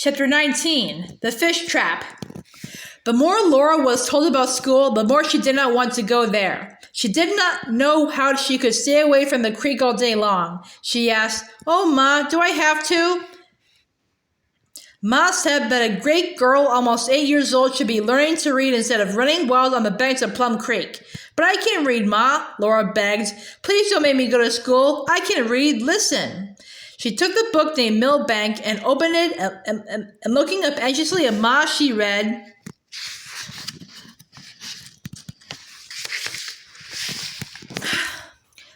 Chapter 19, The Fish Trap. The more Laura was told about school, the more she did not want to go there. She did not know how she could stay away from the creek all day long. She asked, "Oh, Ma, do I have to?" Ma said that a great girl, almost 8 years old, should be learning to read instead of running wild on the banks of Plum Creek. "But I can't read, Ma," Laura begged. "Please don't make me go to school. I can read. Listen." She took the book named Millbank and opened it, and looking up anxiously at Ma, she read,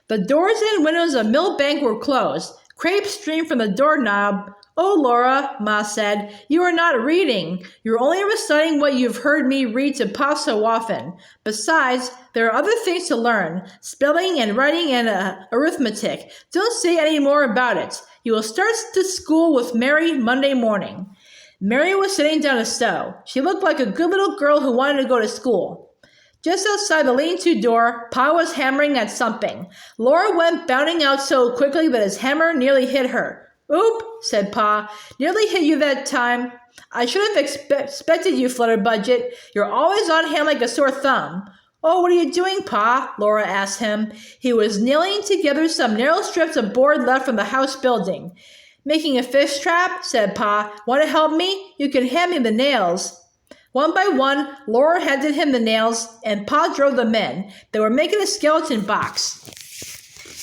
"The doors and windows of Millbank were closed. Crepe streamed from the doorknob." "Oh, Laura," Ma said, "you are not reading. You're only reciting what you've heard me read to Pa so often. Besides, there are other things to learn, spelling and writing and arithmetic. Don't say any more about it. You will start to school with Mary Monday morning." Mary was sitting down to sew. She looked like a good little girl who wanted to go to school. Just outside the lean-to door, Pa was hammering at something. Laura went bounding out so quickly that his hammer nearly hit her. "Oop," said Pa. "Nearly hit you that time. I should have expected you, Flutterbudget. You're always on hand like a sore thumb." "Oh, what are you doing, Pa?" Laura asked him. He was nailing together some narrow strips of board left from the house building. "Making a fish trap," said Pa. "Want to help me? You can hand me the nails." One by one, Laura handed him the nails, and Pa drove them in. They were making a skeleton box.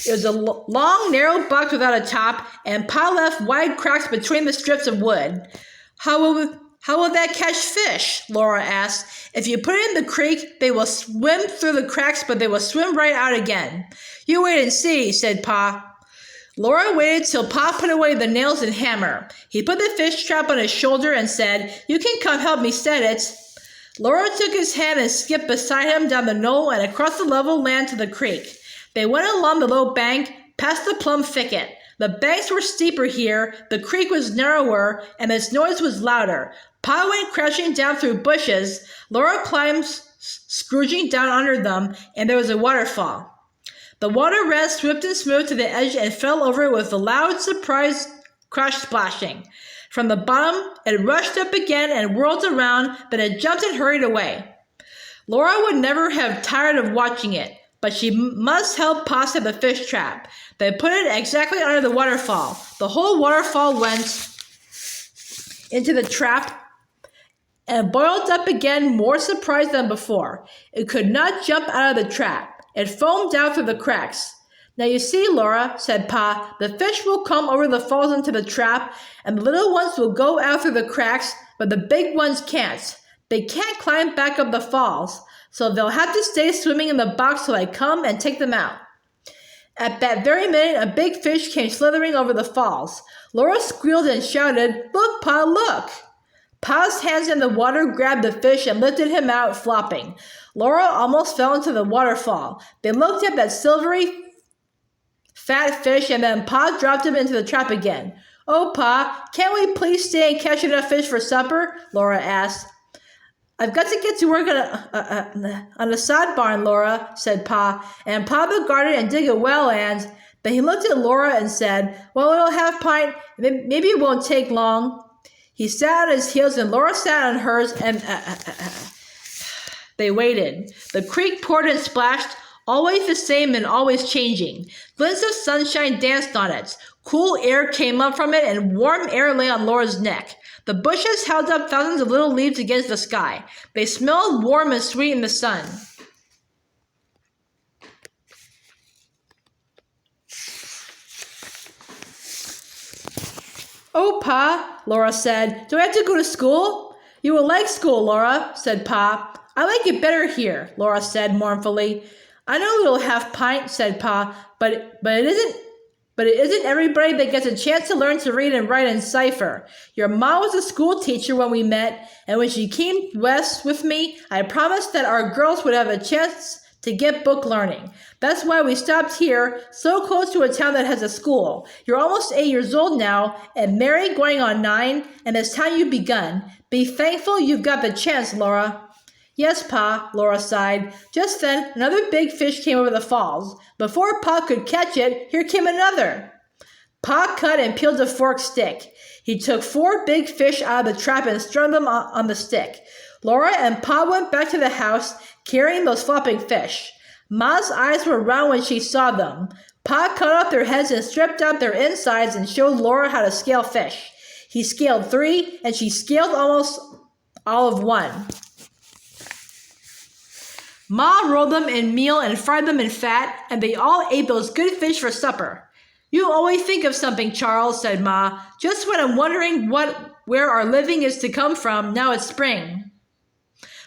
It was a long, narrow box without a top, and Pa left wide cracks between the strips of wood. How will that catch fish?" Laura asked. "If you put it in the creek, they will swim through the cracks, but they will swim right out again." "You wait and see," said Pa. Laura waited till Pa put away the nails and hammer. He put the fish trap on his shoulder and said, "You can come help me set it." Laura took his hand and skipped beside him down the knoll and across the level land to the creek. They went along the low bank, past the plum thicket. The banks were steeper here, the creek was narrower, and its noise was louder. Pa went crashing down through bushes. Laura climbed, scrooging down under them, and there was a waterfall. The water ran swift and smooth to the edge and fell over it with a loud, surprised, crashed splashing. From the bottom, it rushed up again and whirled around, then it jumped and hurried away. Laura would never have tired of watching it, but she must help Pa set the fish trap. They put it exactly under the waterfall. The whole waterfall went into the trap and boiled up again, more surprised than before. It could not jump out of the trap. It foamed out through the cracks. "Now you see, Laura," said Pa, "the fish will come over the falls into the trap, and the little ones will go out through the cracks, but the big ones can't. They can't climb back up the falls, so they'll have to stay swimming in the box till I come and take them out." At that very minute, a big fish came slithering over the falls. Laura squealed and shouted, "Look, Pa, look!" Pa's hands in the water grabbed the fish and lifted him out, flopping. Laura almost fell into the waterfall. They looked at that silvery, fat fish, and then Pa dropped him into the trap again. "Oh, Pa, can't we please stay and catch enough fish for supper?" Laura asked. "I've got to get to work on the sod barn, Laura," said Pa, "and Pa the garden and dig a well and—" Then he looked at Laura and said, "Well, it'll have pint. Maybe it won't take long." He sat on his heels and Laura sat on hers, and they waited. The creek poured and splashed, always the same and always changing. Glints of sunshine danced on it. Cool air came up from it, and warm air lay on Laura's neck. The bushes held up thousands of little leaves against the sky. They smelled warm and sweet in the sun. "Oh, Pa," Laura said, "do I have to go to school?" "You will like school, Laura," said Pa. "I like it better here," Laura said mournfully. "I know it'll have pint," said Pa, but it isn't everybody that gets a chance to learn to read and write and cipher. Your Ma was a school teacher when we met, and when she came west with me, I promised that our girls would have a chance to get book learning. That's why we stopped here, so close to a town that has a school. You're almost 8 years old now, and Mary going on 9, and it's time you begun. Be thankful you've got the chance, Laura." "Yes, Pa," Laura sighed. Just then, another big fish came over the falls. Before Pa could catch it, here came another. Pa cut and peeled a forked stick. He took 4 big fish out of the trap and strung them on the stick. Laura and Pa went back to the house, carrying those flopping fish. Ma's eyes were round when she saw them. Pa cut off their heads and stripped out their insides and showed Laura how to scale fish. He scaled 3, and she scaled almost all of 1. Ma rolled them in meal and fried them in fat, and they all ate those good fish for supper. You always think of something, Charles, said Ma. Just when I'm wondering where our living is to come from, now it's spring.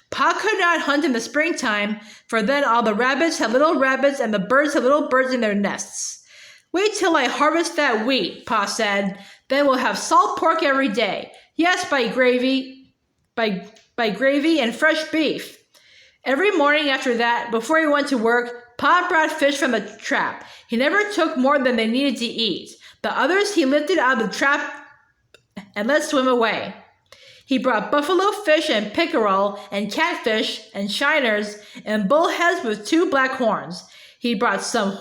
Pa could not hunt in the springtime, for then all the rabbits had little rabbits and the birds had little birds in their nests. Wait till I harvest that wheat, Pa said. Then we'll have salt pork every day. Yes, by gravy and fresh beef. Every morning after that, before he went to work, Pa brought fish from the trap. He never took more than they needed to eat. The others he lifted out of the trap and let swim away. He brought buffalo fish and pickerel and catfish and shiners and bullheads with 2 black horns. He brought some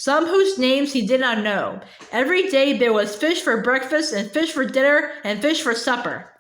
whose names he did not know. Every day there was fish for breakfast and fish for dinner and fish for supper.